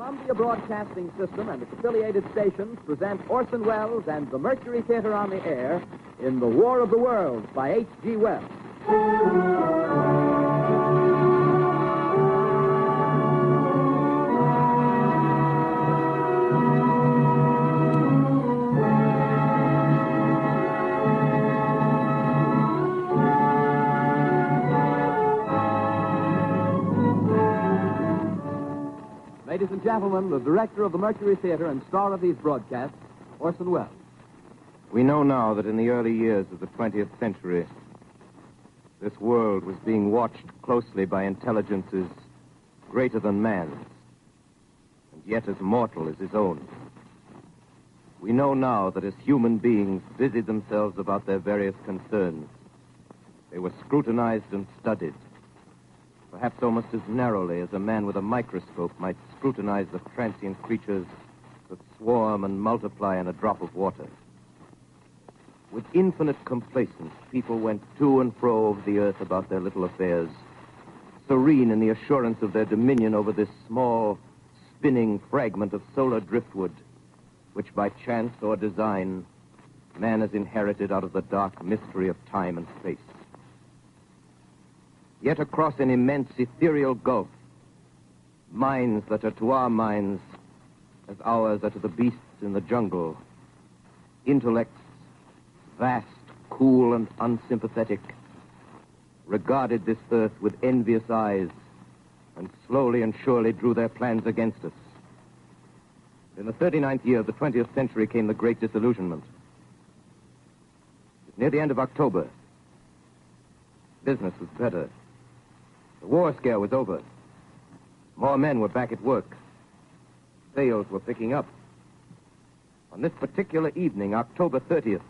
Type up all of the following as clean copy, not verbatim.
Columbia Broadcasting System and its affiliated stations present Orson Welles and the Mercury Theater on the air in The War of the Worlds by H.G. Wells. Ladies and gentlemen, the director of the Mercury Theater and star of these broadcasts, Orson Welles. We know now that in the early years of the 20th century, this world was being watched closely by intelligences greater than man's, and yet as mortal as his own. We know now that as human beings busied themselves about their various concerns, they were scrutinized and studied, perhaps almost as narrowly as a man with a microscope might scrutinize the transient creatures that swarm and multiply in a drop of water. With infinite complacence, people went to and fro over the earth about their little affairs, serene in the assurance of their dominion over this small, spinning fragment of solar driftwood, which by chance or design, man has inherited out of the dark mystery of time and space. Yet across an immense ethereal gulf, minds that are to our minds as ours are to the beasts in the jungle, intellects vast, cool, and unsympathetic, regarded this earth with envious eyes and slowly and surely drew their plans against us. In the 39th year of the 20th century came the Great Disillusionment. Near the end of October, business was better. The war scare was over. More men were back at work. Sales were picking up. On this particular evening, October 30th,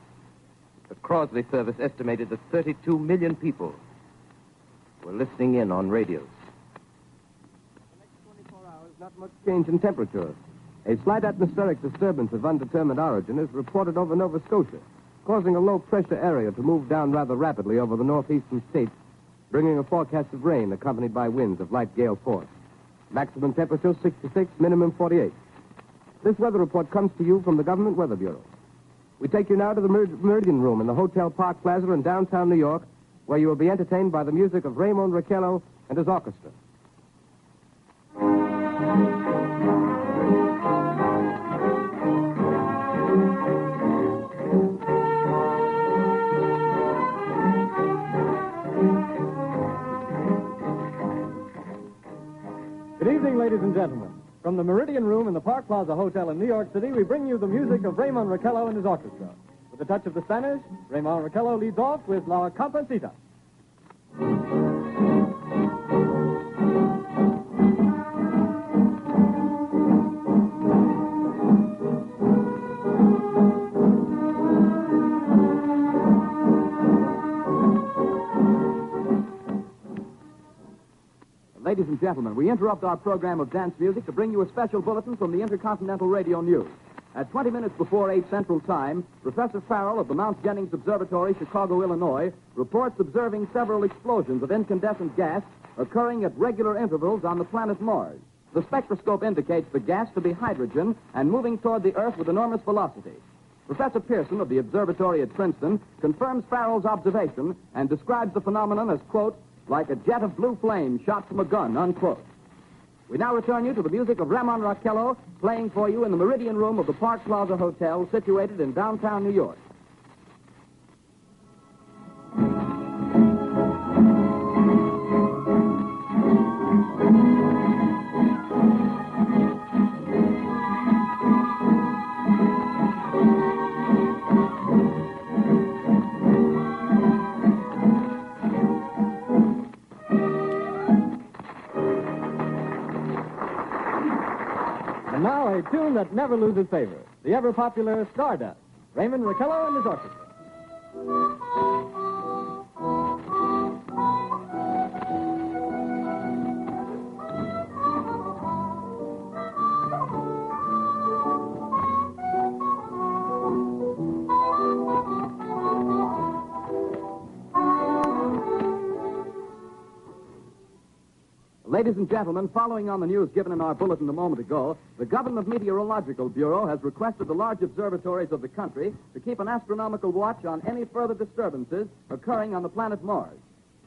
the Crosley service estimated that 32 million people were listening in on radios. For the next 24 hours, not much change in temperature. A slight atmospheric disturbance of undetermined origin is reported over Nova Scotia, causing a low-pressure area to move down rather rapidly over the northeastern states, bringing a forecast of rain accompanied by winds of light gale force. Maximum temperature 66, minimum 48. This weather report comes to you from the Government Weather Bureau. We take you now to the Meridian Room in the Hotel Park Plaza in downtown New York, where you will be entertained by the music of Raymond Raquello and his orchestra. Good evening, ladies and gentlemen. From the Meridian Room in the Park Plaza Hotel in New York City, we bring you the music of Raymond Raquello and his orchestra. With a touch of the Spanish, Raymond Raquello leads off with La Comparsita. Ladies and gentlemen, we interrupt our program of dance music to bring you a special bulletin from the Intercontinental Radio News. At 20 minutes before 8 Central Time, Professor Farrell of the Mount Jennings Observatory, Chicago, Illinois, reports observing several explosions of incandescent gas occurring at regular intervals on the planet Mars. The spectroscope indicates the gas to be hydrogen and moving toward the Earth with enormous velocity. Professor Pearson of the observatory at Princeton confirms Farrell's observation and describes the phenomenon as, quote, like a jet of blue flame shot from a gun, unquote. We now return you to the music of Raymond Raquello, playing for you in the Meridian Room of the Park Plaza Hotel, situated in downtown New York. And now a tune that never loses favor, the ever-popular Stardust, Raymond Raquello and his orchestra. Ladies and gentlemen, following on the news given in our bulletin a moment ago, the Government Meteorological Bureau has requested the large observatories of the country to keep an astronomical watch on any further disturbances occurring on the planet Mars.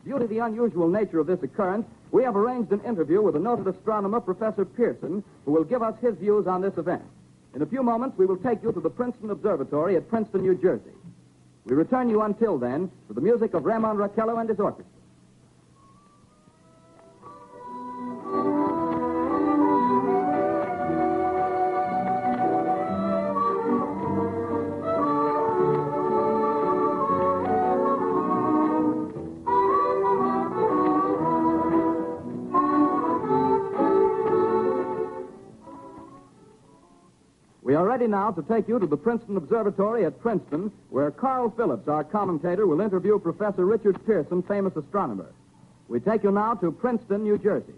Due to the unusual nature of this occurrence, we have arranged an interview with the noted astronomer, Professor Pearson, who will give us his views on this event. In a few moments, we will take you to the Princeton Observatory at Princeton, New Jersey. We return you until then to the music of Raymond Raquello and his orchestra. We are ready now to take you to the Princeton Observatory at Princeton, where Carl Phillips, our commentator, will interview Professor Richard Pearson, famous astronomer. We take you now to Princeton, New Jersey.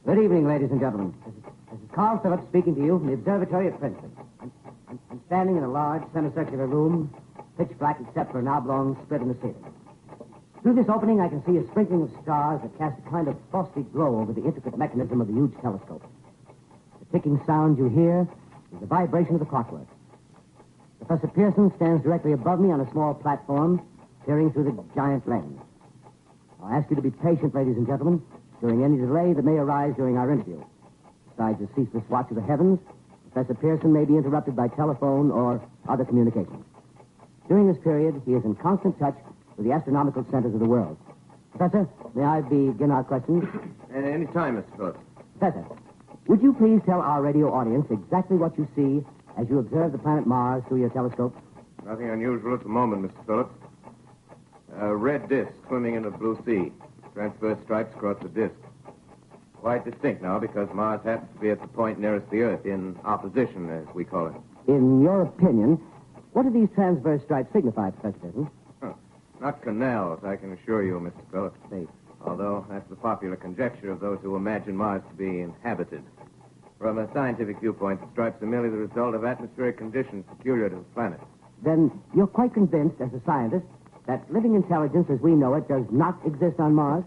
Good evening, ladies and gentlemen. This is Carl Phillips speaking to you from the observatory at Princeton. I'm standing in a large semicircular room, pitch black except for an oblong split in the ceiling. Through this opening, I can see a sprinkling of stars that cast a kind of frosty glow over the intricate mechanism of the huge telescope. The ticking sound you hear is the vibration of the clockwork. Professor Pearson stands directly above me on a small platform, peering through the giant lens. I'll ask you to be patient, ladies and gentlemen, during any delay that may arise during our interview. Besides the ceaseless watch of the heavens, Professor Pearson may be interrupted by telephone or other communications. During this period, he is in constant touch with the astronomical centers of the world. Professor, may I begin our questions? At any time, Mr. Phillips. Professor, would you please tell our radio audience exactly what you see as you observe the planet Mars through your telescope? Nothing unusual at the moment, Mr. Phillips. A red disk swimming in the blue sea. Transverse stripes across the disk. Quite distinct now because Mars happens to be at the point nearest the Earth, in opposition, as we call it. In your opinion, what do these transverse stripes signify, Professor Pearson? Not canals, I can assure you, Mr. Phillips. They Although that's the popular conjecture of those who imagine Mars to be inhabited. From a scientific viewpoint, the stripes are merely the result of atmospheric conditions peculiar to the planet. Then you're quite convinced, as a scientist, that living intelligence as we know it does not exist on Mars?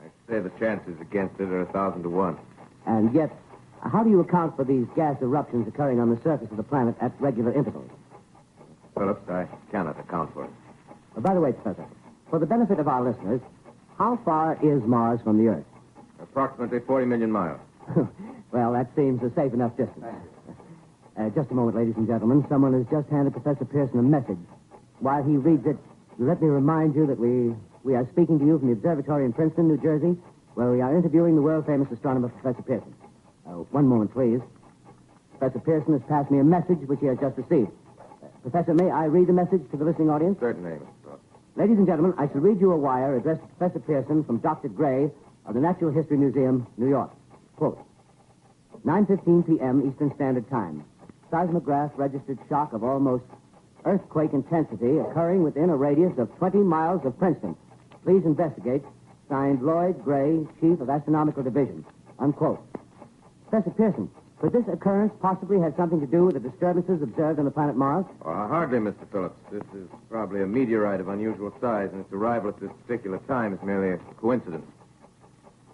I'd say the chances against it are 1,000 to 1. And yet, how do you account for these gas eruptions occurring on the surface of the planet at regular intervals? Phillips, I cannot account for it. By the way, Professor, for the benefit of our listeners, how far is Mars from the Earth? Approximately 40 million miles. Well, that seems a safe enough distance. Just a moment, ladies and gentlemen. Someone has just handed Professor Pearson a message. While he reads it, let me remind you that we are speaking to you from the observatory in Princeton, New Jersey, where we are interviewing the world-famous astronomer, Professor Pearson. One moment, please. Professor Pearson has passed me a message which he has just received. Professor, may I read the message to the listening audience? Certainly, Mr. Phillips. Ladies and gentlemen, I shall read you a wire addressed to Professor Pearson from Dr. Gray of the Natural History Museum, New York. Quote, 9:15 p.m. Eastern Standard Time. Seismograph registered shock of almost earthquake intensity occurring within a radius of 20 miles of Princeton. Please investigate. Signed, Lloyd Gray, Chief of Astronomical Division. Unquote. Professor Pearson, could this occurrence possibly have something to do with the disturbances observed on the planet Mars? Hardly, Mr. Phillips. This is probably a meteorite of unusual size, and its arrival at this particular time is merely a coincidence.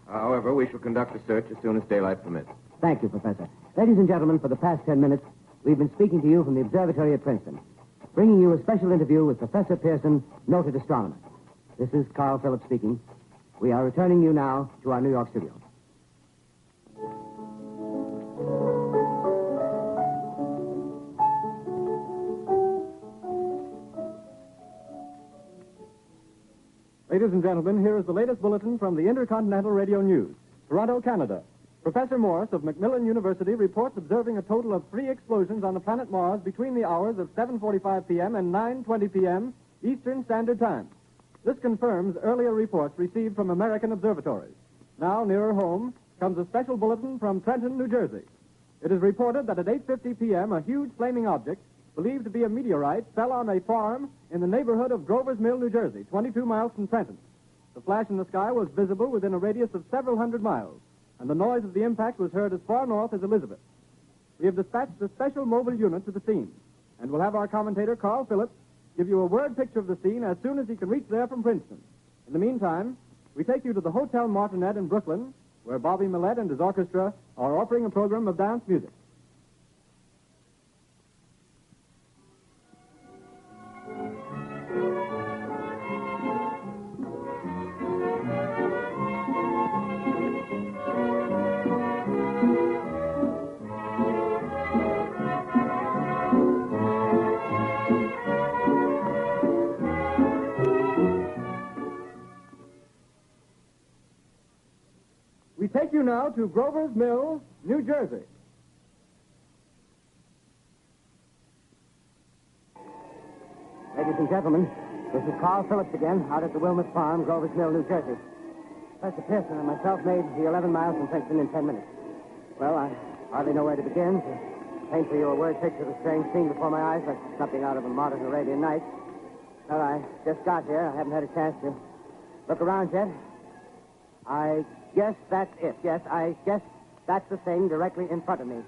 However, we shall conduct a search as soon as daylight permits. Thank you, Professor. Ladies and gentlemen, for the past 10 minutes, we've been speaking to you from the observatory at Princeton, bringing you a special interview with Professor Pearson, noted astronomer. This is Carl Phillips speaking. We are returning you now to our New York studio. Ladies and gentlemen, here is the latest bulletin from the Intercontinental Radio News. Toronto, Canada. Professor Morse of Macmillan University reports observing a total of 3 explosions on the planet Mars between the hours of 7:45 p.m. and 9:20 p.m. Eastern Standard Time. This confirms earlier reports received from American observatories. Now, nearer home, comes a special bulletin from Trenton, New Jersey. It is reported that at 8:50 p.m., a huge flaming object, believed to be a meteorite, fell on a farm in the neighborhood of Grover's Mill, New Jersey, 22 miles from Trenton. The flash in the sky was visible within a radius of several hundred miles, and the noise of the impact was heard as far north as Elizabeth. We have dispatched a special mobile unit to the scene, and we'll have our commentator, Carl Phillips, give you a word picture of the scene as soon as he can reach there from Princeton. In the meantime, we take you to the Hotel Martinet in Brooklyn, where Bobby Millett and his orchestra are offering a program of dance music. We take you now to Grover's Mill, New Jersey. Ladies and gentlemen, this is Carl Phillips again, out at the Wilmot Farm, Grover's Mill, New Jersey. Professor Pearson and myself made the 11 miles from Princeton in 10 minutes. Well, I hardly know where to begin. To paint for you a word picture of a strange scene before my eyes, like something out of a modern Arabian Nights. Well, I just got here. I haven't had a chance to look around yet. I guess that's it. Yes, I guess that's the thing directly in front of me.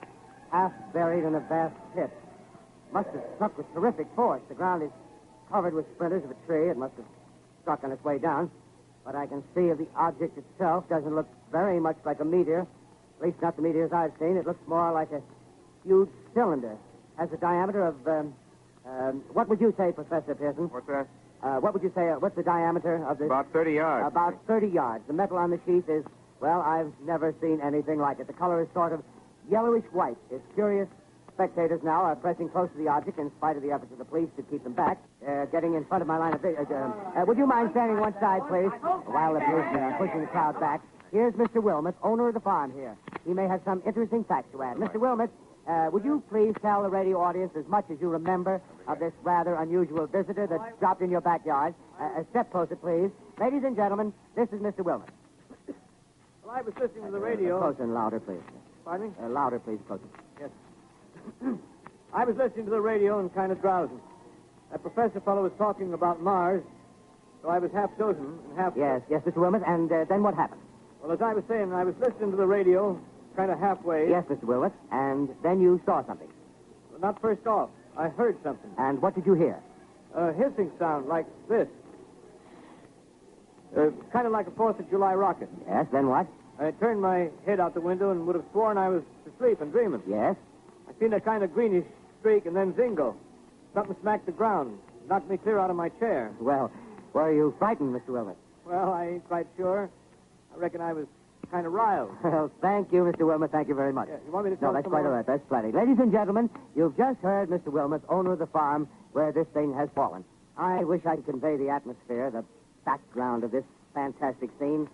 Half buried in a vast pit. Must have struck with terrific force. The ground is covered with splinters of a tree. It must have struck on its way down. But I can see the object itself doesn't look very much like a meteor. At least not the meteors I've seen. It looks more like a huge cylinder. Has a diameter of, what would you say, Professor Pearson? What's that? What would you say, what's the diameter of this? About 30 yards. About 30 yards. The metal on the sheath is, well, I've never seen anything like it. The color is sort of yellowish white. Its curious spectators now are pressing close to the object in spite of the efforts of the police to keep them back. Getting in front of my line of vision. Would you mind standing one side, please? While the policemen are pushing the crowd back. Here's Mr. Wilmot, owner of the farm here. He may have some interesting facts to add. Mr. Wilmot, would you please tell the radio audience as much as you remember of this rather unusual visitor that dropped in your backyard? Step closer, please. Ladies and gentlemen, this is Mr. Wilmot. Well, I was listening to the radio. Closer and louder, please. Pardon me? Louder, please, closer. Yes. I was listening to the radio and kind of drowsing. That professor fellow was talking about Mars, so I was half dozing and half... Yes, Mr. Wilmot, and then what happened? Well, as I was saying, I was listening to the radio, kind of halfway. Yes, Mr. Wilmot, and then you saw something. Well, not first off. I heard something. And what did you hear? A hissing sound like this. Kind of like a 4th of July rocket. Yes, then what? I turned my head out the window and would have sworn I was asleep and dreaming. Yes? I seen a kind of greenish streak and then zingo. Something smacked the ground, knocked me clear out of my chair. Well, were you frightened, Mr. Wilmot? Well, I ain't quite sure. I reckon I was kind of riled. Well, thank you, Mr. Wilmot. Thank you very much. Yeah, you want me to tell No, that's some quite more? all right. That's plenty. Ladies and gentlemen, you've just heard Mr. Wilmot, owner of the farm where this thing has fallen. I wish I could convey the atmosphere, the background of this fantastic scene.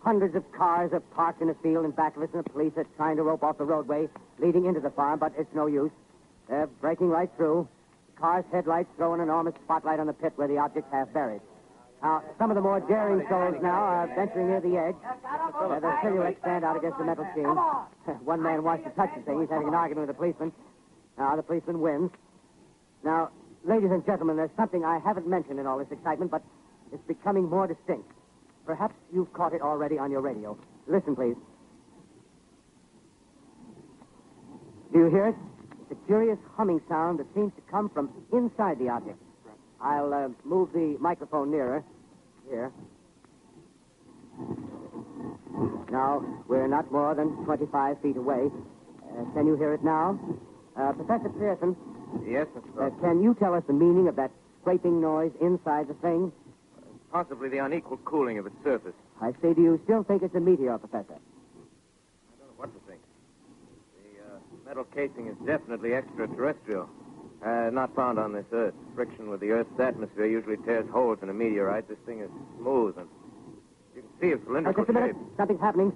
Hundreds of cars are parked in a field in back of us, and the police are trying to rope off the roadway leading into the farm, but it's no use. They're breaking right through. The car's headlights throw an enormous spotlight on the pit where the object's half buried. Now, some of the more daring souls now are venturing near the edge. Their silhouettes stand out against the metal sheen. One man wants to touch the thing. He's having an argument with the policeman. Now, the policeman wins. Now, ladies and gentlemen, there's something I haven't mentioned in all this excitement, but it's becoming more distinct. Perhaps you've caught it already on your radio. Listen, please. Do you hear it? It's a curious humming sound that seems to come from inside the object. I'll move the microphone nearer. Here. Now, we're not more than 25 feet away. Can you hear it now? Professor Pearson, Yes, Mr. Cross. can you tell us the meaning of that scraping noise inside the thing? Possibly the unequal cooling of its surface. I say, do you still think it's a meteor, Professor? I don't know what to think. The metal casing is definitely extraterrestrial. Not found on this Earth. Friction with the Earth's atmosphere usually tears holes in a meteorite. This thing is smooth, and you can see its cylindrical Just a minute. shape. Something's happening.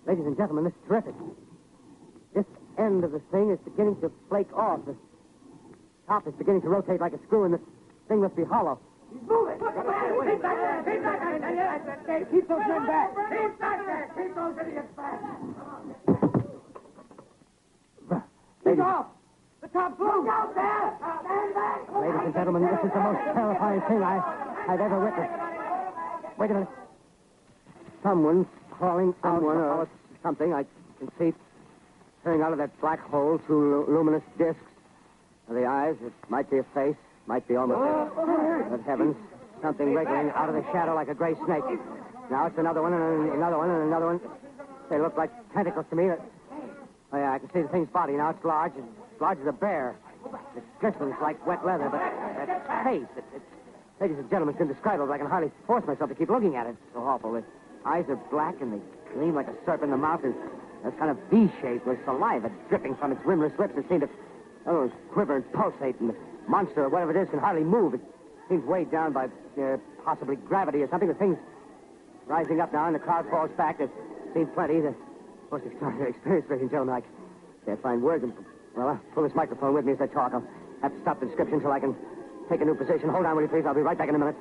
Ladies and gentlemen, this is terrific. This end of the thing is beginning to flake off. The top is beginning to rotate like a screw, and the thing must be hollow. He's moving. Keep back there. Keep back there. Keep those men back. Keep back there. Keep those idiots back. He's off. The top blew. Look out there. Stand back. Ladies and gentlemen, this is the most terrifying thing I've ever witnessed. Wait a minute. Someone's crawling out or something. I can see coming out of that black hole through luminous discs. The eyes, it might be a face, might be almost... But heavens, something wriggling out of the shadow like a gray snake. Now it's another one, and another one, and another one. They look like tentacles to me. Oh, yeah, I can see the thing's body. Now it's large, as large as a bear. It glistens like wet leather, but that face, ladies and gentlemen, it's indescribable. I can hardly force myself to keep looking at it. It's so awful. The eyes are black, and they gleam like a serpent. The mouth is kind of V-shaped with saliva dripping from its rimless lips. It seems to quiver and pulsate, and the monster, or whatever it is, can hardly move. It seems weighed down by possibly gravity or something. The thing's rising up now, and the crowd falls back. There's seen plenty. The most extraordinary experience, ladies and gentlemen. I can't find words. Well, I'll pull this microphone with me as I talk. I'll have to stop the description till I can take a new position. Hold on, will you, please? I'll be right back in a minute.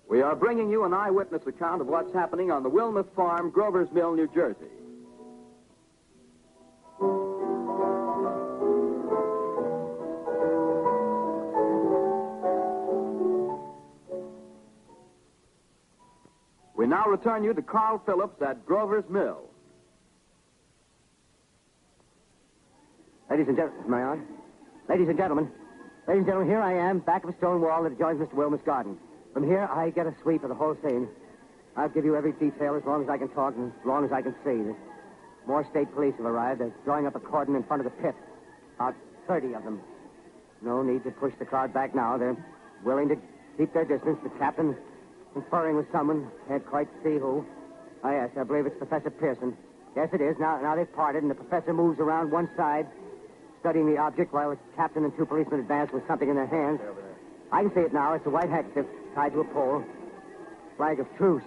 We are bringing you an eyewitness account of what's happening on the Wilmuth Farm, Grover's Mill, New Jersey. We now return you to Carl Phillips at Grover's Mill. Ladies and gentlemen, am I on? Ladies and gentlemen, here I am, back of a stone wall that adjoins Mr. Wilmuth's garden. From here, I get a sweep of the whole scene. I'll give you every detail as long as I can talk and as long as I can see. More state police have arrived. They're drawing up a cordon in front of the pit. About 30 of them. No need to push the crowd back now. They're willing to keep their distance. The captain conferring with someone. Can't quite see who. Oh, yes, I believe it's Professor Pearson. Yes, it is. Now they've parted, and the professor moves around one side, studying the object while the captain and 2 policemen advance with something in their hands. I can see it now. It's a white handkerchief tied to a pole. Flag of truce.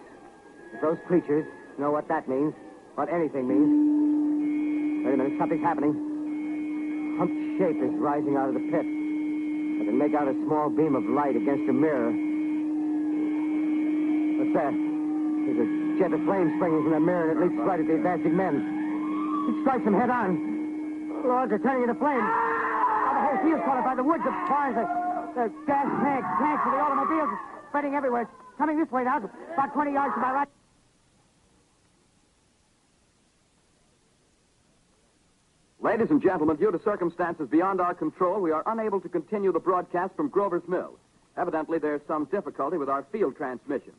If those creatures know what that means, what anything means. Wait a minute, something's happening. Humped shape is rising out of the pit. I can make out a small beam of light against a mirror. What's that? There's a jet of flame springing from the mirror, and it leaps right at the advancing men. It strikes them head on. Lord, they're turning into flames. Oh, the whole field's caught up by the woods, the barns, the gas tanks for the automobiles spreading everywhere. It's coming this way now, about 20 yards to my right. Ladies and gentlemen, due to circumstances beyond our control, we are unable to continue the broadcast from Grover's Mill. Evidently, there's some difficulty with our field transmission.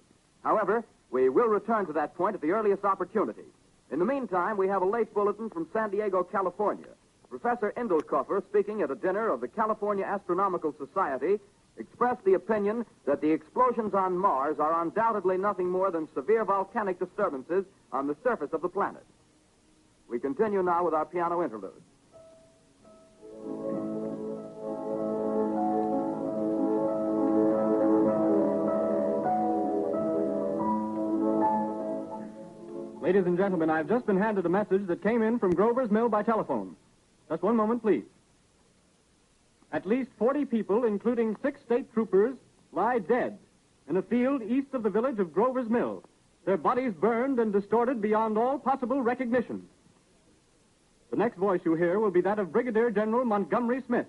However, we will return to that point at the earliest opportunity. In the meantime, we have a late bulletin from San Diego, California. Professor Indelkoffer, speaking at a dinner of the California Astronomical Society, expressed the opinion that the explosions on Mars are undoubtedly nothing more than severe volcanic disturbances on the surface of the planet. We continue now with our piano interlude. Ladies and gentlemen, I've just been handed a message that came in from Grover's Mill by telephone. Just one moment, please. At least 40 people, including 6 state troopers, lie dead in a field east of the village of Grover's Mill. Their bodies burned and distorted beyond all possible recognition. The next voice you hear will be that of Brigadier General Montgomery Smith,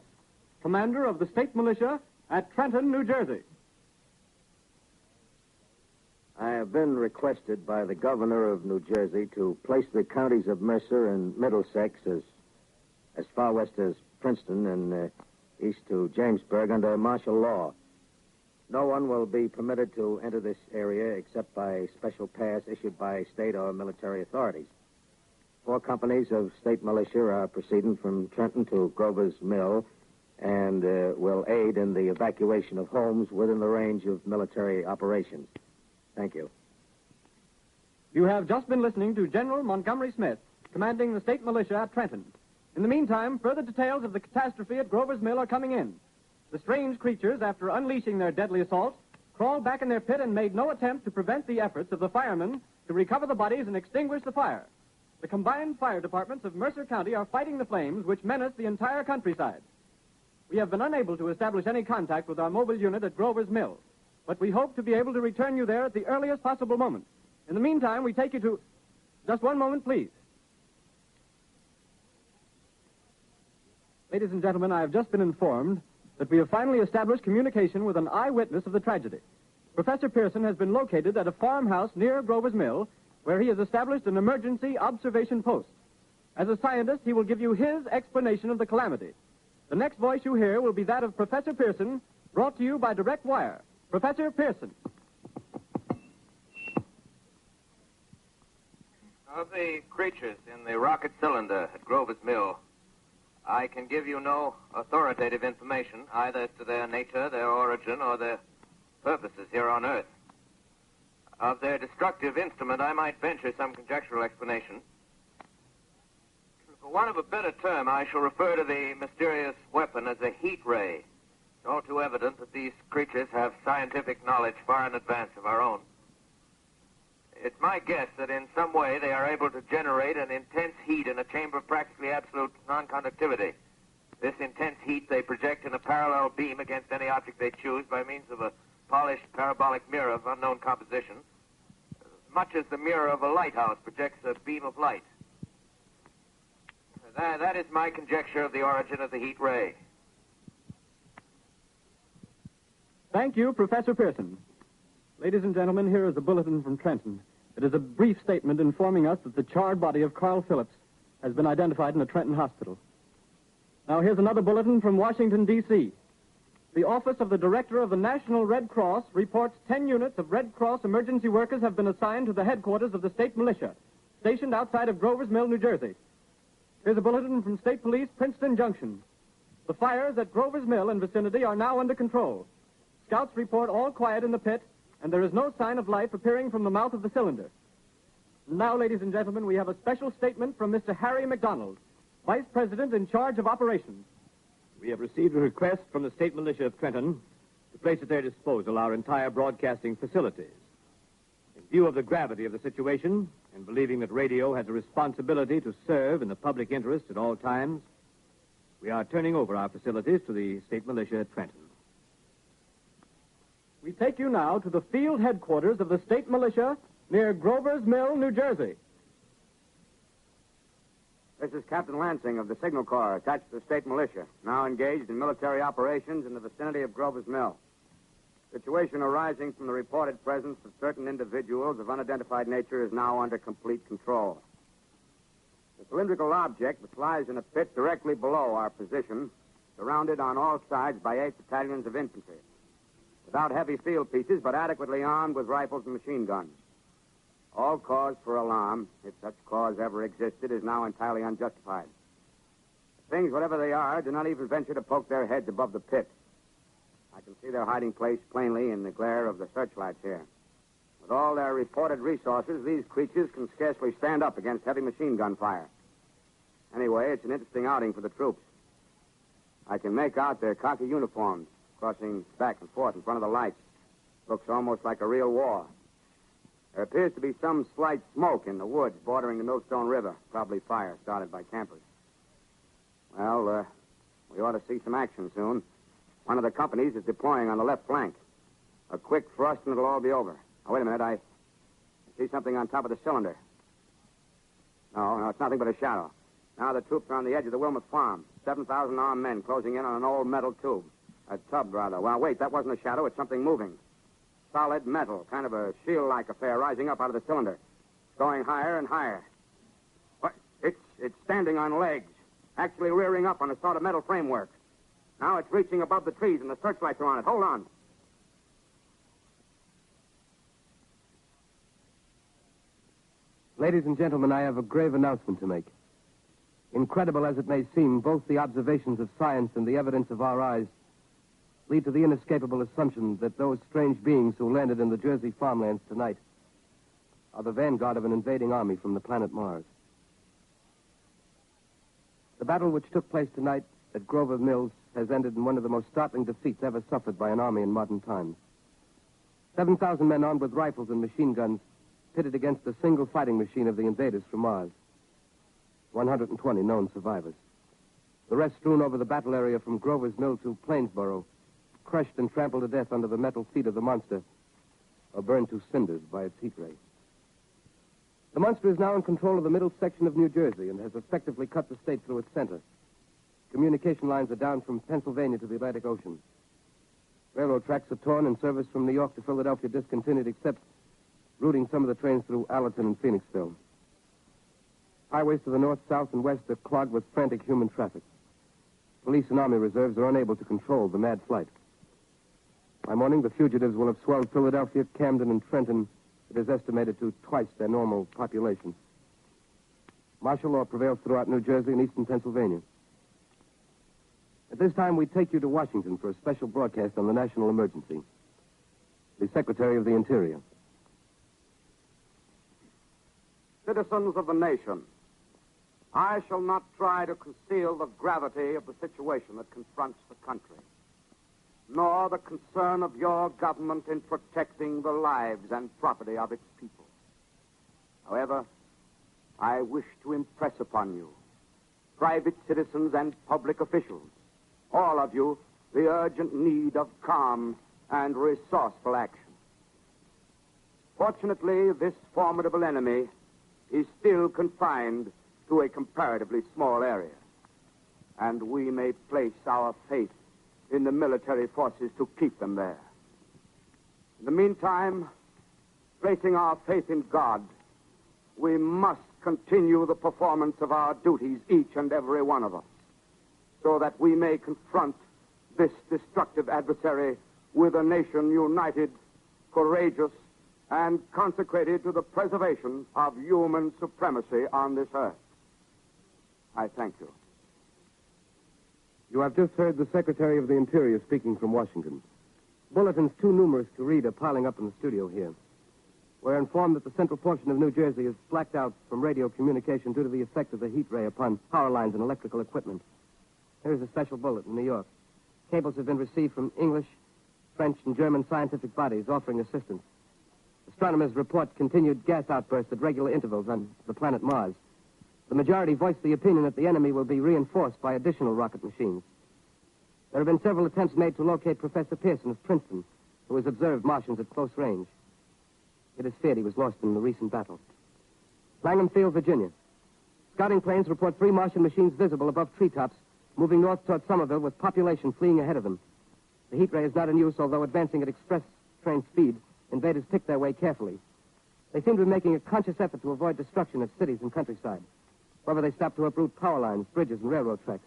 commander of the state militia at Trenton, New Jersey. I have been requested by the governor of New Jersey to place the counties of Mercer and Middlesex as far west as Princeton and east to Jamesburg under martial law. No one will be permitted to enter this area except by special pass issued by state or military authorities. 4 companies of state militia are proceeding from Trenton to Grover's Mill and will aid in the evacuation of homes within the range of military operations. Thank you. You have just been listening to General Montgomery Smith, commanding the state militia at Trenton. In the meantime, further details of the catastrophe at Grover's Mill are coming in. The strange creatures, after unleashing their deadly assault, crawled back in their pit and made no attempt to prevent the efforts of the firemen to recover the bodies and extinguish the fire. The combined fire departments of Mercer County are fighting the flames which menace the entire countryside. We have been unable to establish any contact with our mobile unit at Grover's Mill, but we hope to be able to return you there at the earliest possible moment. In the meantime, we take you to... Just one moment, please. Ladies and gentlemen, I have just been informed that we have finally established communication with an eyewitness of the tragedy. Professor Pearson has been located at a farmhouse near Grover's Mill, where he has established an emergency observation post. As a scientist, he will give you his explanation of the calamity. The next voice you hear will be that of Professor Pearson, brought to you by Direct Wire. Professor Pearson. Of the creatures in the rocket cylinder at Grover's Mill, I can give you no authoritative information, either as to their nature, their origin, or their purposes here on Earth. Of their destructive instrument, I might venture some conjectural explanation. For want of a better term, I shall refer to the mysterious weapon as a heat ray. It's all too evident that these creatures have scientific knowledge far in advance of our own. It's my guess that in some way they are able to generate an intense heat in a chamber of practically absolute non-conductivity. This intense heat they project in a parallel beam against any object they choose by means of a polished parabolic mirror of unknown composition, much as the mirror of a lighthouse projects a beam of light. That is my conjecture of the origin of the heat ray. Thank you, Professor Pearson. Ladies and gentlemen, here is a bulletin from Trenton. It is a brief statement informing us that the charred body of Carl Phillips has been identified in a Trenton hospital. Now, here's another bulletin from Washington, D.C. The Office of the Director of the National Red Cross reports 10 units of Red Cross emergency workers have been assigned to the headquarters of the state militia, stationed outside of Grover's Mill, New Jersey. Here's a bulletin from State Police, Princeton Junction. The fires at Grover's Mill and vicinity are now under control. Scouts report all quiet in the pit, and there is no sign of life appearing from the mouth of the cylinder. Now, ladies and gentlemen, we have a special statement from Mr. Harry McDonald, Vice President in charge of operations. We have received a request from the state militia of Trenton to place at their disposal our entire broadcasting facilities. In view of the gravity of the situation, and believing that radio has a responsibility to serve in the public interest at all times, we are turning over our facilities to the state militia at Trenton. We take you now to the field headquarters of the state militia near Grover's Mill, New Jersey. This is Captain Lansing of the Signal Corps, attached to the state militia, now engaged in military operations in the vicinity of Grover's Mill. Situation arising from the reported presence of certain individuals of unidentified nature is now under complete control. The cylindrical object, which lies in a pit directly below our position, surrounded on all sides by 8 battalions of infantry, without heavy field pieces, but adequately armed with rifles and machine guns. All cause for alarm, if such cause ever existed, is now entirely unjustified. Things, whatever they are, do not even venture to poke their heads above the pit. I can see their hiding place plainly in the glare of the searchlights here. With all their reported resources, these creatures can scarcely stand up against heavy machine gun fire. Anyway, it's an interesting outing for the troops. I can make out their khaki uniforms crossing back and forth in front of the lights. Looks almost like a real war. There appears to be some slight smoke in the woods bordering the Millstone River. Probably fire started by campers. Well, we ought to see some action soon. One of the companies is deploying on the left flank. A quick thrust and it'll all be over. Now, wait a minute. I see something on top of the cylinder. No, it's nothing but a shadow. Now the troops are on the edge of the Wilmoth Farm. 7,000 armed men closing in on an old metal tube. A tub, rather. Well, wait, that wasn't a shadow. It's something moving. Solid metal, kind of a shield-like affair rising up out of the cylinder. It's going higher and higher. What? It's standing on legs, actually rearing up on a sort of metal framework. Now it's reaching above the trees and the searchlights are on it. Hold on. Ladies and gentlemen, I have a grave announcement to make. Incredible as it may seem, both the observations of science and the evidence of our eyes lead to the inescapable assumption that those strange beings who landed in the Jersey farmlands tonight are the vanguard of an invading army from the planet Mars. The battle which took place tonight at Grover Mills has ended in one of the most startling defeats ever suffered by an army in modern times. 7,000 men armed with rifles and machine guns pitted against the single fighting machine of the invaders from Mars. 120 known survivors. The rest strewn over the battle area from Grover's Mill to Plainsboro, crushed and trampled to death under the metal feet of the monster, or burned to cinders by its heat ray. The monster is now in control of the middle section of New Jersey and has effectively cut the state through its center. Communication lines are down from Pennsylvania to the Atlantic Ocean. Railroad tracks are torn and service from New York to Philadelphia discontinued, except routing some of the trains through Allerton and Phoenixville. Highways to the north, south, and west are clogged with frantic human traffic. Police and army reserves are unable to control the mad flight. By morning, the fugitives will have swelled Philadelphia, Camden, and Trenton. It is estimated to twice their normal population. Martial law prevails throughout New Jersey and eastern Pennsylvania. At this time, we take you to Washington for a special broadcast on the national emergency. The Secretary of the Interior. Citizens of the nation, I shall not try to conceal the gravity of the situation that confronts the country, nor the concern of your government in protecting the lives and property of its people. However, I wish to impress upon you, private citizens and public officials, all of you, the urgent need of calm and resourceful action. Fortunately, this formidable enemy is still confined to a comparatively small area, and we may place our faith in the military forces to keep them there. In the meantime, placing our faith in God, we must continue the performance of our duties, each and every one of us, so that we may confront this destructive adversary with a nation united, courageous, and consecrated to the preservation of human supremacy on this earth. I thank you. You have just heard the Secretary of the Interior speaking from Washington. Bulletins too numerous to read are piling up in the studio here. We're informed that the central portion of New Jersey is blacked out from radio communication due to the effect of the heat ray upon power lines and electrical equipment. Here's a special bulletin in New York. Cables have been received from English, French, and German scientific bodies offering assistance. Astronomers report continued gas outbursts at regular intervals on the planet Mars. The majority voiced the opinion that the enemy will be reinforced by additional rocket machines. There have been several attempts made to locate Professor Pearson of Princeton, who has observed Martians at close range. It is feared he was lost in the recent battle. Langham Field, Virginia. Scouting planes report 3 Martian machines visible above treetops, moving north toward Somerville with population fleeing ahead of them. The heat ray is not in use, although advancing at express train speed, invaders pick their way carefully. They seem to be making a conscious effort to avoid destruction of cities and countryside. However, they stop to uproot power lines, bridges, and railroad tracks.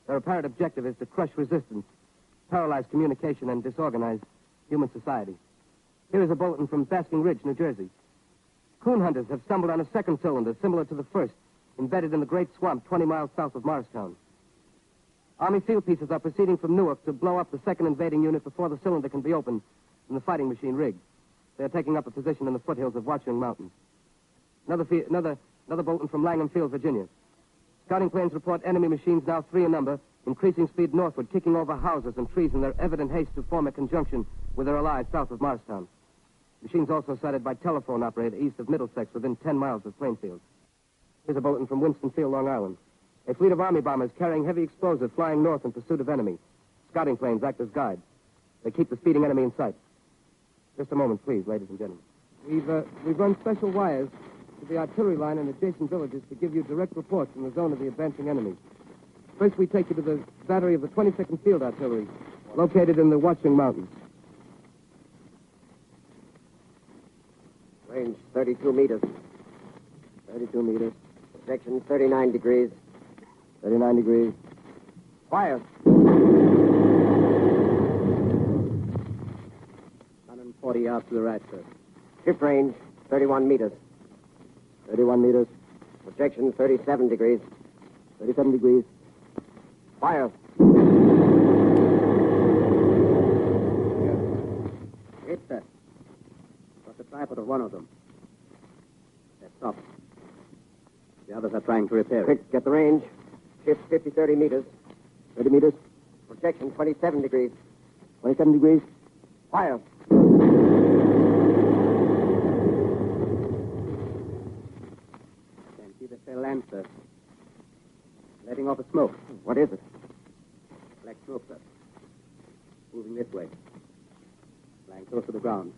Their apparent objective is to crush resistance, paralyze communication, and disorganize human society. Here is a bulletin from Basking Ridge, New Jersey. Coon hunters have stumbled on a second cylinder similar to the first, embedded in the great swamp 20 miles south of Morristown. Army field pieces are proceeding from Newark to blow up the second invading unit before the cylinder can be opened and the fighting machine rigged. They are taking up a position in the foothills of Watchung Mountain. Another bulletin from Langham Field, Virginia. Scouting planes report enemy machines, now 3 in number, increasing speed northward, kicking over houses and trees in their evident haste to form a conjunction with their allies south of Morristown. Machines also sighted by telephone operator east of Middlesex within 10 miles of Plainfield. Here's a bulletin from Winston-Field, Long Island. A fleet of Army bombers carrying heavy explosives flying north in pursuit of enemy. Scouting planes act as guides. They keep the speeding enemy in sight. Just a moment, please, ladies and gentlemen. We've run special wires to the artillery line and adjacent villages to give you direct reports from the zone of the advancing enemy. First, we take you to the battery of the 22nd Field Artillery, located in the Watchung Mountains. Range 32 meters. 32 meters. Projection 39 degrees. 39 degrees. Fire. 140 yards to the right, sir. Ship range 31 meters. 31 meters. Projection 37 degrees. 37 degrees. Fire. Hit, sir. Got the tripod of one of them. They're stopped. The others are trying to repair it. Quick, get the range. Ship 30 meters. 30 meters. Projection 27 degrees. 27 degrees. Fire. Can't see the tail lamp, sir. Letting off a smoke. What is it? Black smoke, sir. Moving this way. Lying close to the ground.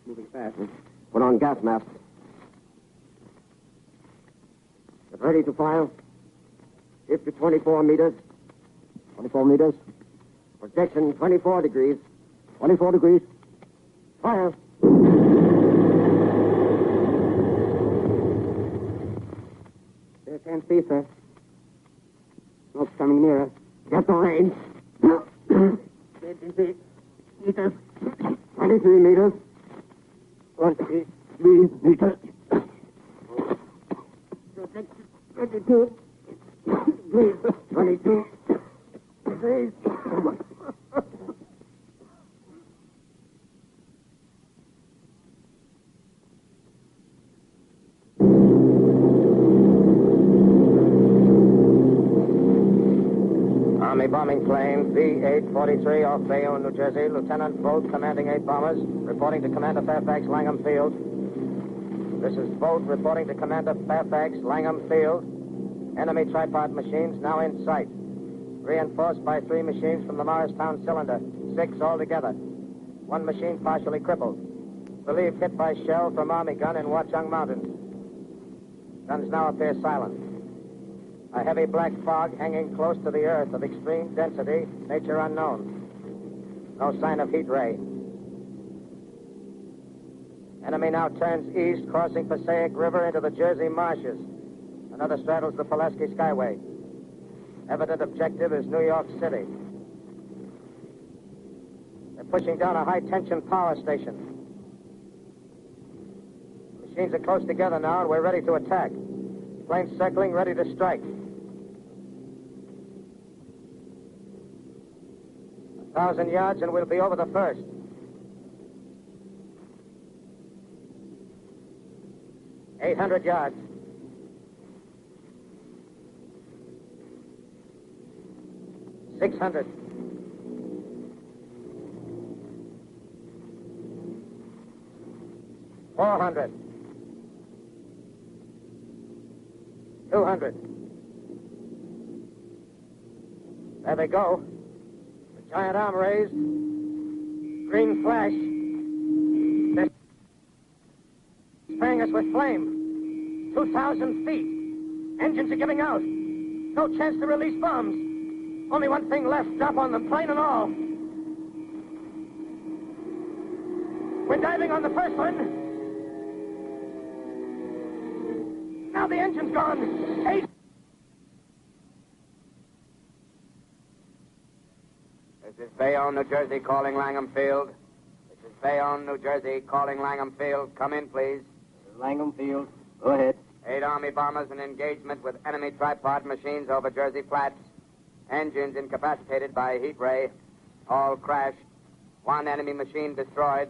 Moving fast. Put on gas mask. Get ready to fire. Ship to 24 meters. 24 meters. Projection 24 degrees. 24 degrees. Fire. Can't see, sir. Smoke's coming nearer. Get the range. 20 meters. 23 meters. 23 meters. 22. Please. 22. Please. Army bombing plane B-843 off Bayonne, New Jersey. Lieutenant Boat, commanding 8 bombers, reporting to Commander Fairfax, Langham Field. This is Boat reporting to Commander Fairfax, Langham Field. Enemy tripod machines now in sight. Reinforced by 3 machines from the Morristown cylinder. 6 altogether. 1 machine partially crippled. Believed hit by shell from Army gun in Watchung Mountains. Guns now appear silent. A heavy black fog hanging close to the earth of extreme density, nature unknown. No sign of heat ray. Enemy now turns east, crossing Passaic River into the Jersey marshes. Another straddles the Pulaski Skyway. Evident objective is New York City. They're pushing down a high-tension power station. Machines are close together now, and we're ready to attack. Planes circling, ready to strike. 1,000 yards, and we'll be over the first. $800 yards. $600. $400. $200. There they go. The giant arm raised. Green flash. They're spraying us with flame. 2,000 feet. Engines are giving out. No chance to release bombs. Only one thing left. Drop on them, plane and all. We're diving on the first one. Now the engine's gone. 8. This is Bayonne, New Jersey, calling Langham Field. This is Bayonne, New Jersey, calling Langham Field. Come in, please. This is Langham Field. Go ahead. 8 Army bombers in engagement with enemy tripod machines over Jersey Flats. Engines incapacitated by heat ray. All crashed. 1 enemy machine destroyed.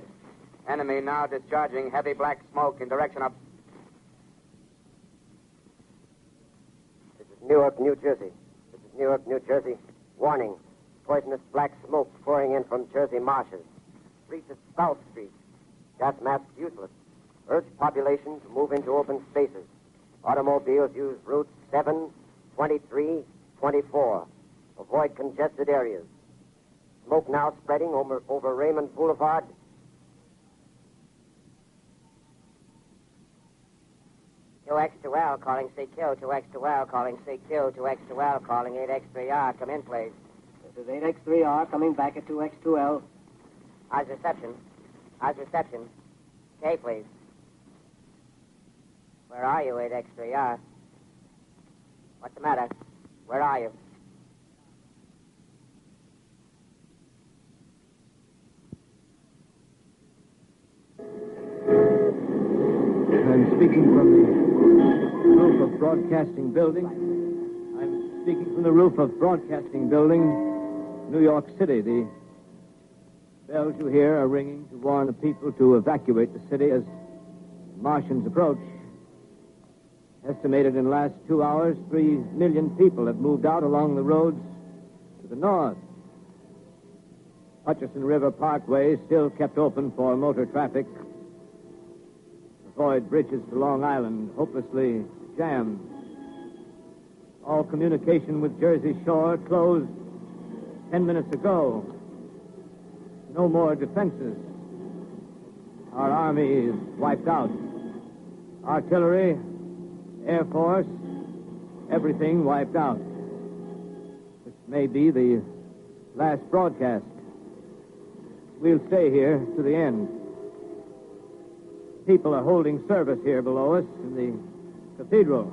Enemy now discharging heavy black smoke in direction of... This is Newark, New Jersey. This is Newark, New Jersey. Warning. Poisonous black smoke pouring in from Jersey marshes. Reaches South Street. Gas masks useless. Urge population to move into open spaces. Automobiles use routes 7, 23, 24. Avoid congested areas. Smoke now spreading over Raymond Boulevard. X2L calling CQ, 2X2L calling CQ, 2X2L calling 8X3R. Come in, please. This is 8X3R coming back at 2X2L. How's reception? How's reception? K, please. Where are you, 8X3R? What's the matter? Where are you? I'm speaking from the roof of Broadcasting Building. I'm speaking from the roof of Broadcasting Building, New York City. The bells you hear are ringing to warn the people to evacuate the city as Martians approach. Estimated in the last 2 hours, 3 million people have moved out along the roads to the north. Hutchison River Parkway is still kept open for motor traffic. Avoid bridges to Long Island, hopelessly jammed. All communication with Jersey Shore closed 10 minutes ago. No more defenses. Our army is wiped out. Artillery, Air Force, everything wiped out. This may be the last broadcast. We'll stay here to the end. People are holding service here below us in the cathedral.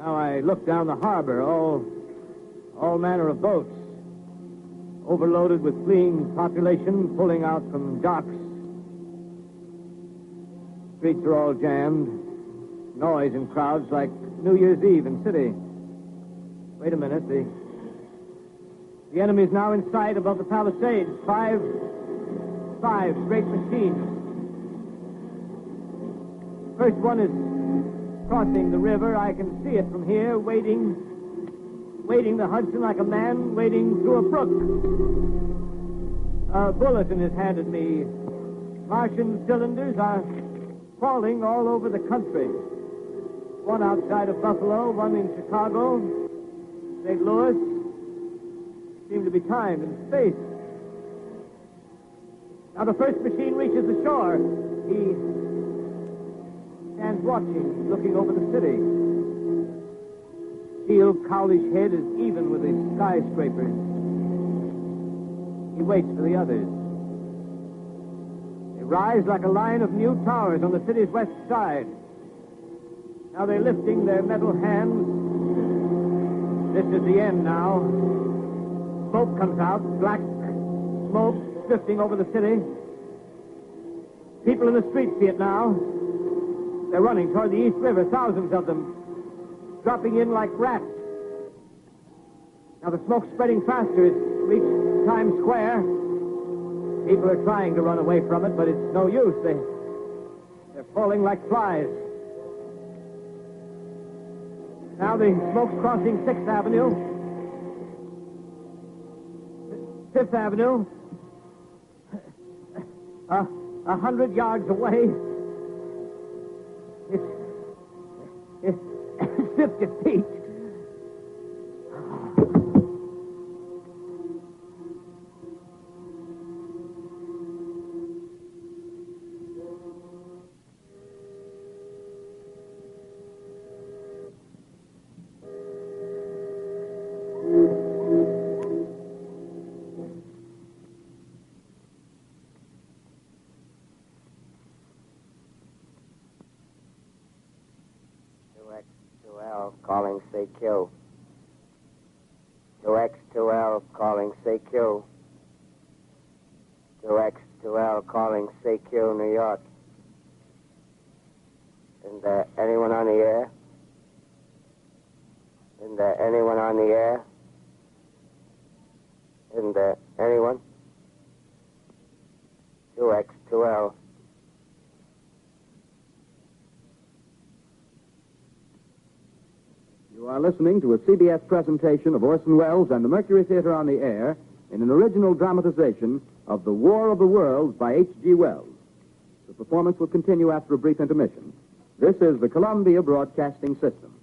Now I look down the harbor, all manner of boats, overloaded with fleeing population pulling out from docks. Streets are all jammed. Noise and crowds like New Year's Eve in city. Wait a minute. The enemy's now in sight above the palisades. Five great machines. First one is crossing the river. I can see it from here, wading the Hudson like a man wading through a brook. A bulletin is handed me. Martian cylinders are falling all over the country. One outside of Buffalo, one in Chicago, St. Louis. Seem to be timed in space. Now the first machine reaches the shore. He stands watching, looking over the city. Steel cowlish head is even with the skyscrapers. He waits for the others. They rise like a line of new towers on the city's west side. Now they're lifting their metal hands. This is the end now. Smoke comes out, black smoke drifting over the city. People in the streets see it now. They're running toward the East River, thousands of them, dropping in like rats. Now the smoke's spreading faster. It's reached Times Square. People are trying to run away from it, but it's no use. They're falling like flies. Now the smoke's crossing 6th Avenue. 5th Avenue. 100 yards away. It's 50 feet. Calling CQ. 2X2L calling CQ. 2X2L calling CQ, New York. Isn't there anyone on the air? Isn't there anyone on the air? Isn't there anyone? 2X2L. You are listening to a CBS presentation of Orson Welles and the Mercury Theater on the Air in an original dramatization of The War of the Worlds by H.G. Wells. The performance will continue after a brief intermission. This is the Columbia Broadcasting System.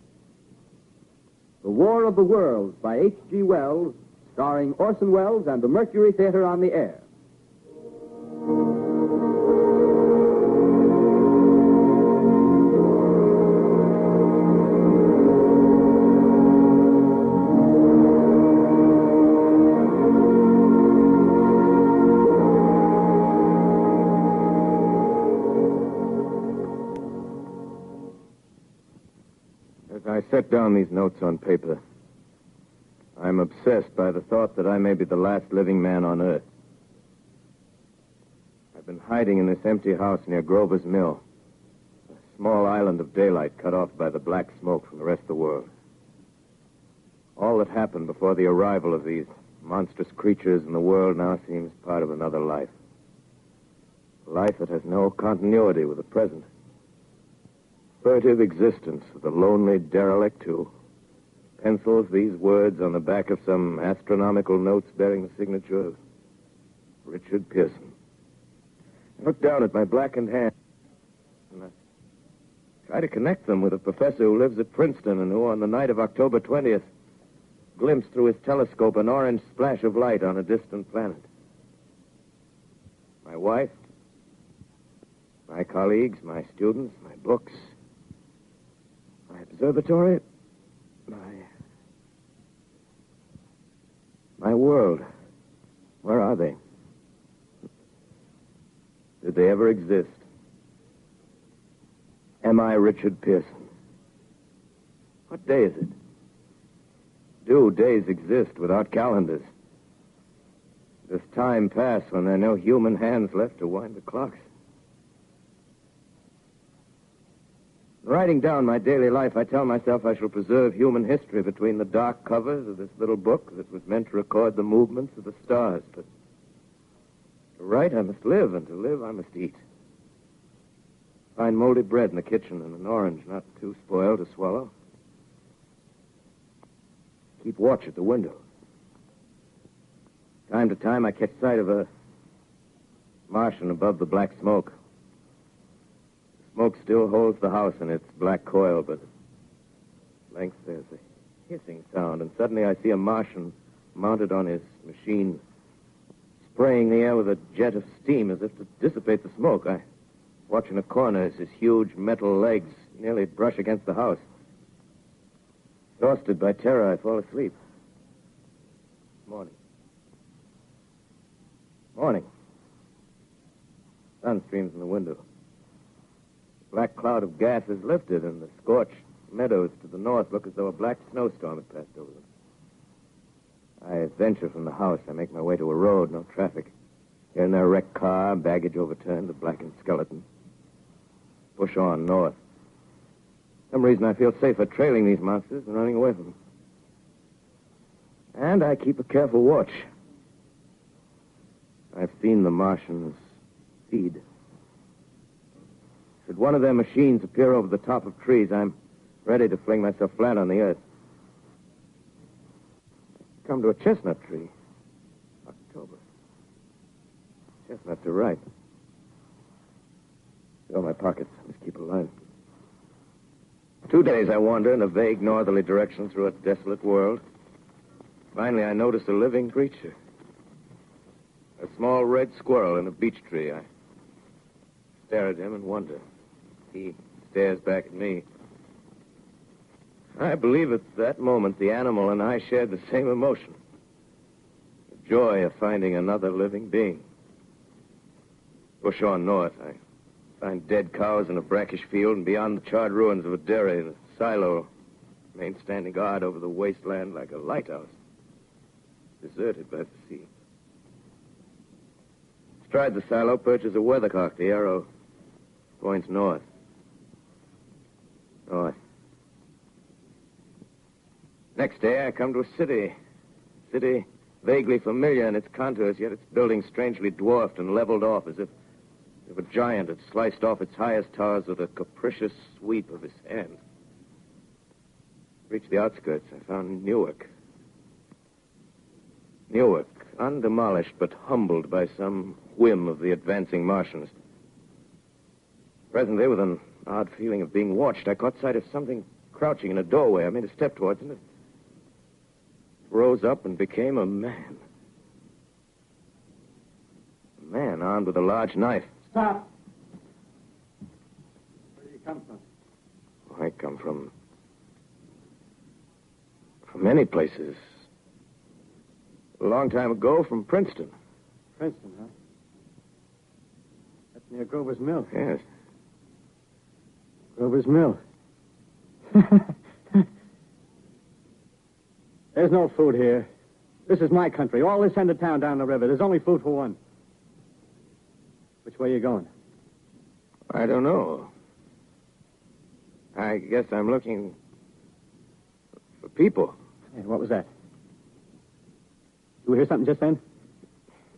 The War of the Worlds by H.G. Wells, starring Orson Welles and the Mercury Theater on the Air. I set down these notes on paper. I'm obsessed by the thought that I may be the last living man on Earth. I've been hiding in this empty house near Grover's Mill, a small island of daylight cut off by the black smoke from the rest of the world. All that happened before the arrival of these monstrous creatures in the world now seems part of another life. A life that has no continuity with the present. Furtive existence of the lonely derelict who pencils these words on the back of some astronomical notes bearing the signature of Richard Pearson. I look down at my blackened hand and I try to connect them with a professor who lives at Princeton and who, on the night of October 20th, glimpsed through his telescope an orange splash of light on a distant planet. My wife, my colleagues, my students, my books, my observatory, my world. Where are they? Did they ever exist? Am I Richard Pearson? What What day is it? Do days exist without calendars? Does time pass when there are no human hands left to wind the clocks? Writing down my daily life, I tell myself I shall preserve human history between the dark covers of this little book that was meant to record the movements of the stars. But to write, I must live, and to live, I must eat. Find moldy bread in the kitchen and an orange not too spoiled to swallow. Keep watch at the window. Time to time, I catch sight of a Martian above the black smoke. The smoke still holds the house in its black coil, but at length there's a hissing sound, and suddenly I see a Martian mounted on his machine, spraying the air with a jet of steam as if to dissipate the smoke. I watch in a corner as his huge metal legs nearly brush against the house. Exhausted by terror, I fall asleep. Morning. Morning. Sun streams in the window. The black cloud of gas is lifted, and the scorched meadows to the north look as though a black snowstorm had passed over them. I venture from the house. I make my way to a road, no traffic. Here and there, a wrecked car, baggage overturned, a blackened skeleton. Push on north. For some reason, I feel safer trailing these monsters than running away from them. And I keep a careful watch. I've seen the Martians feed. Should one of their machines appear over the top of trees, I'm ready to fling myself flat on the earth. Come to a chestnut tree. October. Chestnuts are ripe. Fill my pockets. Just keep alive. 2 days I wander in a vague northerly direction through a desolate world. Finally, I notice a living creature. A small red squirrel in a beech tree. I stare at him and wonder. He stares back at me. I believe at that moment the animal and I shared the same emotion. The joy of finding another living being. Push on north. I find dead cows in a brackish field, and beyond the charred ruins of a dairy, the silo remains standing guard over the wasteland like a lighthouse, deserted by the sea. Astride the silo perches a weathercock. The arrow points north. North. Next day, I come to a city. City vaguely familiar in its contours, yet its buildings strangely dwarfed and leveled off as if a giant had sliced off its highest towers with a capricious sweep of his hand. Reached the outskirts. I found Newark. Newark, undemolished but humbled by some whim of the advancing Martians. Presently, with an odd feeling of being watched, I caught sight of something crouching in a doorway. I made a step towards it. It rose up and became a man. A man armed with a large knife. Stop. Where do you come from? I come from many places. A long time ago, from Princeton. Princeton, huh? That's near Grover's Mill. Yes. Grover's Mill. There's no food here. This is my country. All this end of town down the river. There's only food for one. Which way are you going? I don't know. I guess I'm looking for people. Hey, what was that? You hear something just then?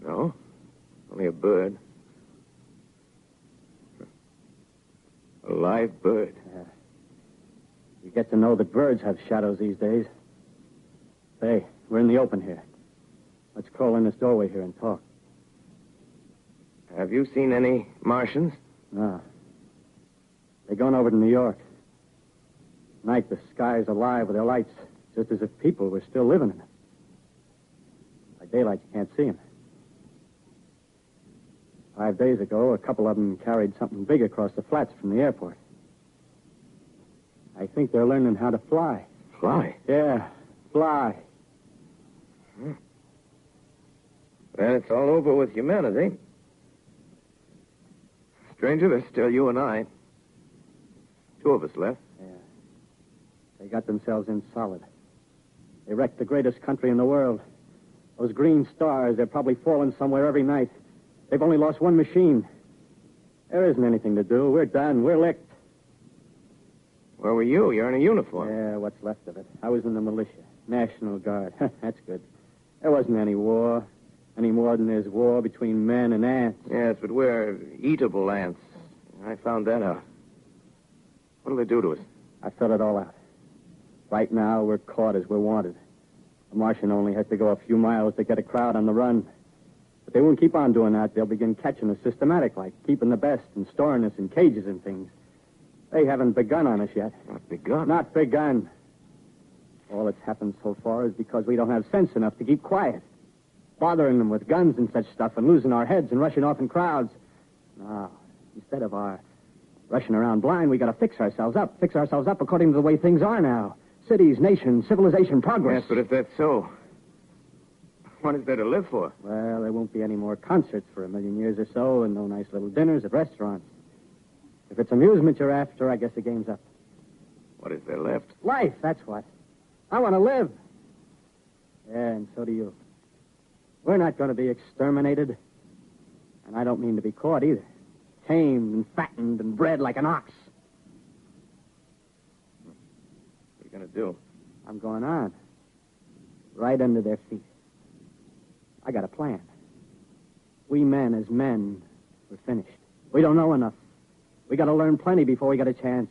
No. Only a bird. A live bird. Yeah. You get to know that birds have shadows these days. Hey, we're in the open here. Let's crawl in this doorway here and talk. Have you seen any Martians? No. They're going over to New York. Night, the sky's alive with their lights, just as if people were still living in it. By daylight, you can't see them. 5 days ago, a couple of them carried something big across the flats from the airport. I think they're learning how to fly. Fly? Yeah, fly. Well, it's all over with humanity. Stranger, there's still you and I. 2 of us left. Yeah. They got themselves in solid. They wrecked the greatest country in the world. Those green stars, they're probably falling somewhere every night. They've only lost one machine. There isn't anything to do. We're done. We're licked. Where were you? You're in a uniform. Yeah, what's left of it. I was in the militia. National Guard. That's good. There wasn't any war. Any more than there's war between men and ants. Yes, but we're eatable ants. I found that out. What'll they do to us? I thought it all out. Right now, we're caught as we're wanted. A Martian only has to go a few miles to get a crowd on the run. But they won't keep on doing that. They'll begin catching us systematic, like keeping the best and storing us in cages and things. They haven't begun on us yet. Not begun? Not begun. All that's happened so far is because we don't have sense enough to keep quiet. Bothering them with guns and such stuff and losing our heads and rushing off in crowds. No, instead of our rushing around blind, we got to fix ourselves up. Fix ourselves up according to the way things are now. Cities, nations, civilization, progress. Yes, but if that's so, what is there to live for? Well, there won't be any more concerts for 1,000,000 years or so, and no nice little dinners at restaurants. If it's amusement you're after, I guess the game's up. What is there left? Life, that's what. I want to live. Yeah, and so do you. We're not going to be exterminated. And I don't mean to be caught either. Tamed and fattened and bred like an ox. What are you going to do? I'm going on. Right under their feet. I got a plan. We men, as men, we're finished. We don't know enough. We got to learn plenty before we get a chance.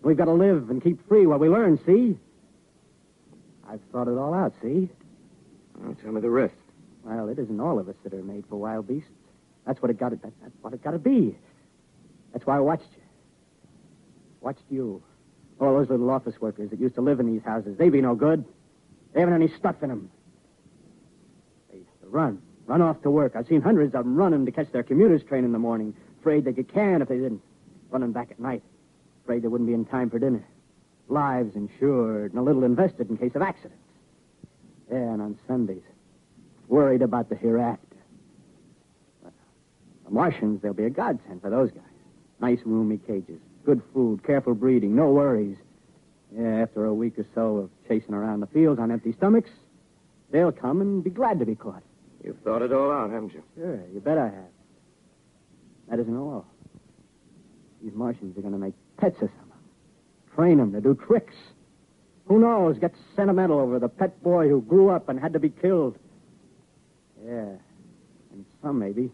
We've got to live and keep free while we learn, see? I've thought it all out, see? Well, tell me the rest. Well, it isn't all of us that are made for wild beasts. That's what it got to. That's what it got to be. That's why I watched you. Watched you. All those little office workers that used to live in these houses. They be no good. They haven't any stuff in them. They used to run off to work. I've seen hundreds of them running to catch their commuter's train in the morning, afraid they'd get canned if they didn't. Running back at night, afraid they wouldn't be in time for dinner. Lives insured and a little invested in case of accidents. Yeah, and on Sundays, worried about the hereafter. Well, the Martians, they'll be a godsend for those guys. Nice, roomy cages, good food, careful breeding, no worries. Yeah, after a week or so of chasing around the fields on empty stomachs, they'll come and be glad to be caught. You've thought it all out, haven't you? Sure, you bet I have. That isn't all. These Martians are going to make pets of some. Train them to do tricks. Who knows? Get sentimental over the pet boy who grew up and had to be killed. Yeah. And some, maybe,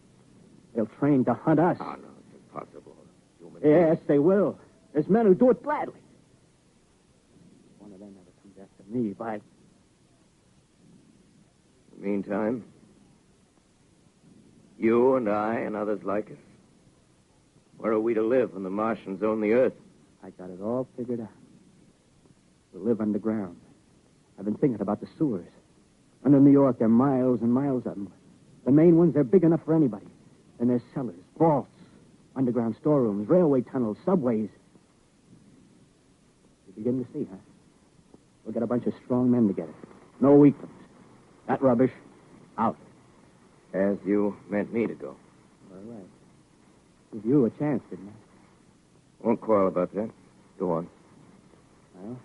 they'll train to hunt us. Oh, no, it's impossible. Human Yes, they will. There's men who do it gladly. One of them never comes after me, by... In the meantime, you and I and others like us, where are we to live when the Martians own the Earth? I got it all figured out. We'll live underground. I've been thinking about the sewers. Under New York, there are miles and miles of them. The main ones, they're big enough for anybody. Then there's cellars, vaults, underground storerooms, railway tunnels, subways. You begin to see, huh? We'll get a bunch of strong men together. No weaklings. That rubbish, out. As you meant me to go. All right. Give you a chance, didn't I? Won't quarrel about that. Go on. Well,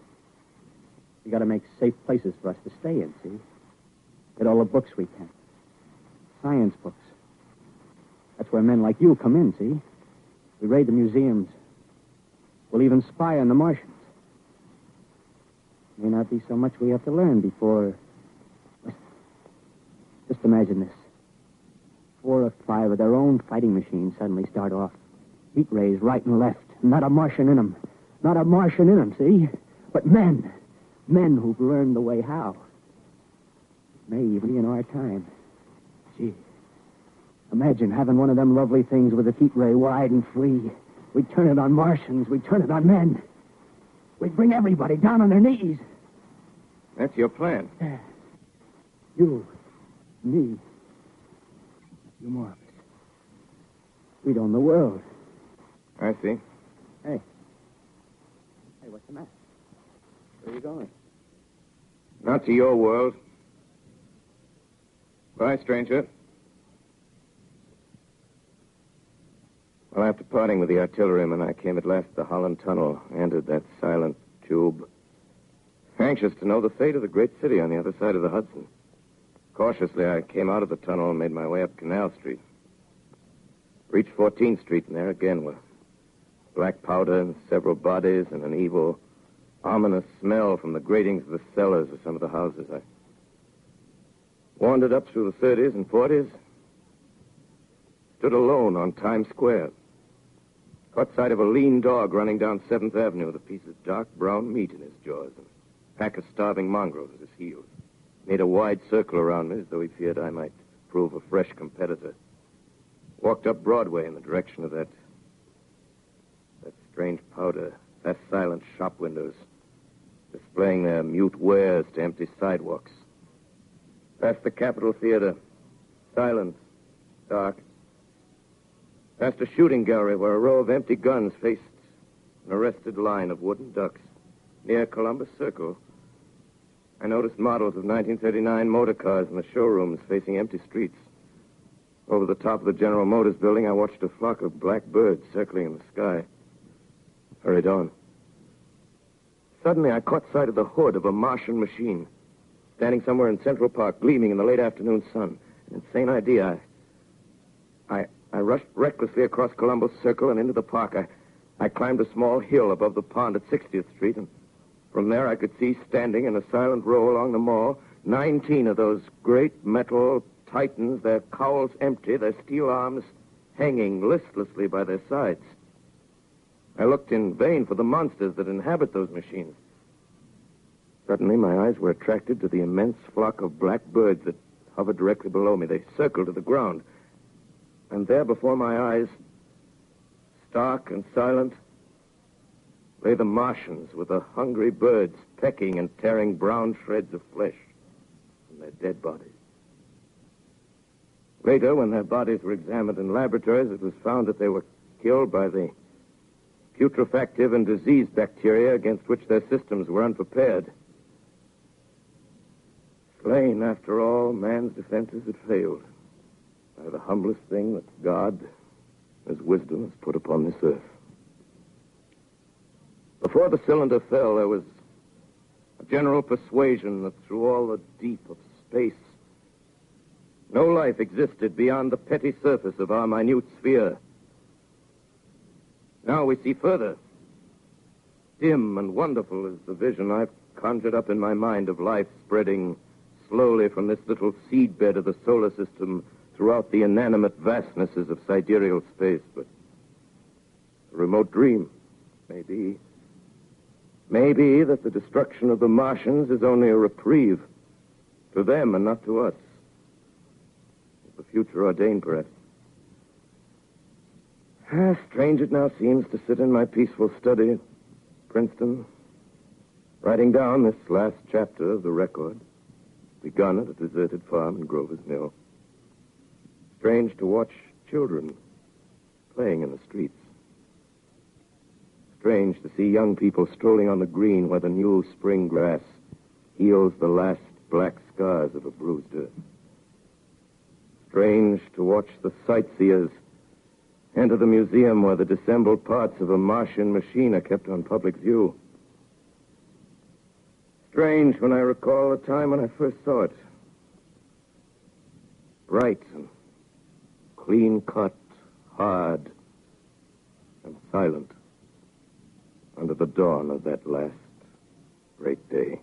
we got to make safe places for us to stay in, see? Get all the books we can. Science books. That's where men like you come in, see? We raid the museums. We'll even spy on the Martians. May not be so much we have to learn before... Just imagine this. 4 or 5 of their own fighting machines suddenly start off. Heat rays right and left. Not a Martian in them. Not a Martian in them, see? But men. Men who've learned the way how. May even be in our time. Gee. Imagine having one of them lovely things with a heat ray wide and free. We'd turn it on Martians. We'd turn it on men. We'd bring everybody down on their knees. That's your plan. You. Me. A few more of us. We'd own the world. I see. Hey. Hey, what's the matter? Where are you going? Not to your world. Bye, stranger. Well, after parting with the artilleryman, I came at last to the Holland Tunnel, entered that silent tube, Anxious to know the fate of the great city on the other side of the Hudson. Cautiously, I came out of the tunnel and made my way up Canal Street. Reached 14th Street, and there again were black powder and several bodies and an evil, ominous smell from the gratings of the cellars of some of the houses. I wandered up through the 30s and 40s, stood alone on Times Square. Caught sight of a lean dog running down 7th Avenue with a piece of dark brown meat in his jaws and a pack of starving mongrels at his heels. Made a wide circle around me as though he feared I might prove a fresh competitor. Walked up Broadway in the direction of that strange powder, past silent shop windows, displaying their mute wares to empty sidewalks. Past the Capitol Theater, silent, dark. Past a shooting gallery where a row of empty guns faced an arrested line of wooden ducks. Near Columbus Circle, I noticed models of 1939 motor cars in the showrooms facing empty streets. Over the top of the General Motors building, I watched a flock of black birds circling in the sky. Hurried on. Suddenly, I caught sight of the hood of a Martian machine, standing somewhere in Central Park, gleaming in the late afternoon sun. An insane idea. I rushed recklessly across Columbus Circle and into the park. I climbed a small hill above the pond at 60th Street, and from there I could see, standing in a silent row along the mall, 19 of those great metal titans, their cowls empty, their steel arms hanging listlessly by their sides. I looked in vain for the monsters that inhabit those machines. Suddenly, my eyes were attracted to the immense flock of black birds that hovered directly below me. They circled to the ground. And there before my eyes, stark and silent, lay the Martians with the hungry birds pecking and tearing brown shreds of flesh from their dead bodies. Later, when their bodies were examined in laboratories, it was found that they were killed by the putrefactive and disease bacteria against which their systems were unprepared. Slain, after all, man's defenses had failed by the humblest thing that God, His wisdom, has put upon this earth. Before the cylinder fell, there was a general persuasion that through all the deep of space, no life existed beyond the petty surface of our minute sphere. Now we see further. Dim and wonderful is the vision I've conjured up in my mind of life spreading slowly from this little seedbed of the solar system throughout the inanimate vastnesses of sidereal space. But a remote dream, maybe. Maybe that the destruction of the Martians is only a reprieve to them and not to us. The future ordained, perhaps. Strange it now seems to sit in my peaceful study at Princeton, writing down this last chapter of the record, begun at a deserted farm in Grover's Mill. Strange to watch children playing in the streets. Strange to see young people strolling on the green where the new spring grass heals the last black scars of a bruised earth. Strange to watch the sightseers enter the museum where the dissembled parts of a Martian machine are kept on public view. Strange when I recall the time when I first saw it. Bright and clean-cut, hard, and silent under the dawn of that last great day.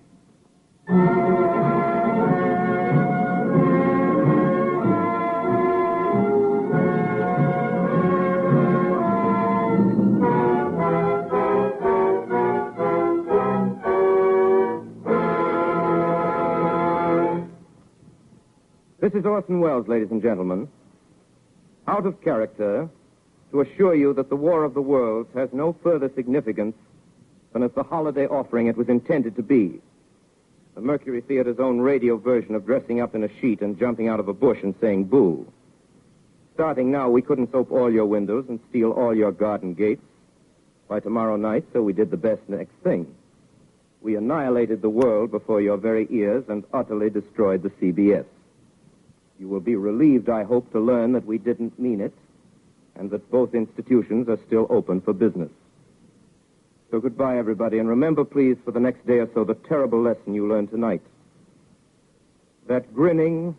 This is Orson Welles, ladies and gentlemen. Out of character, to assure you that the War of the Worlds has no further significance than as the holiday offering it was intended to be. The Mercury Theater's own radio version of dressing up in a sheet and jumping out of a bush and saying boo. Starting now, we couldn't soap all your windows and steal all your garden gates. By tomorrow night, so we did the best next thing. We annihilated the world before your very ears and utterly destroyed the CBS. You will be relieved, I hope, to learn that we didn't mean it, and that both institutions are still open for business. So goodbye, everybody, and remember, please, for the next day or so, the terrible lesson you learned tonight. That grinning,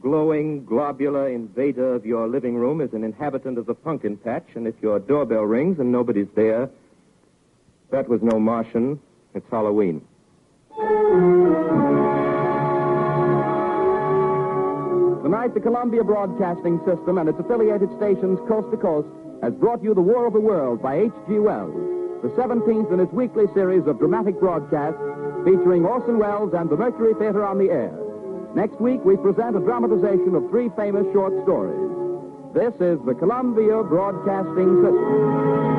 glowing, globular invader of your living room is an inhabitant of the pumpkin patch, and if your doorbell rings and nobody's there, that was no Martian. It's Halloween. Tonight, the Columbia Broadcasting System and its affiliated stations coast to coast has brought you The War of the World by H.G. Wells, the 17th in its weekly series of dramatic broadcasts featuring Orson Welles and the Mercury Theater on the air. Next week, we present a dramatization of 3 famous short stories. This is the Columbia Broadcasting System.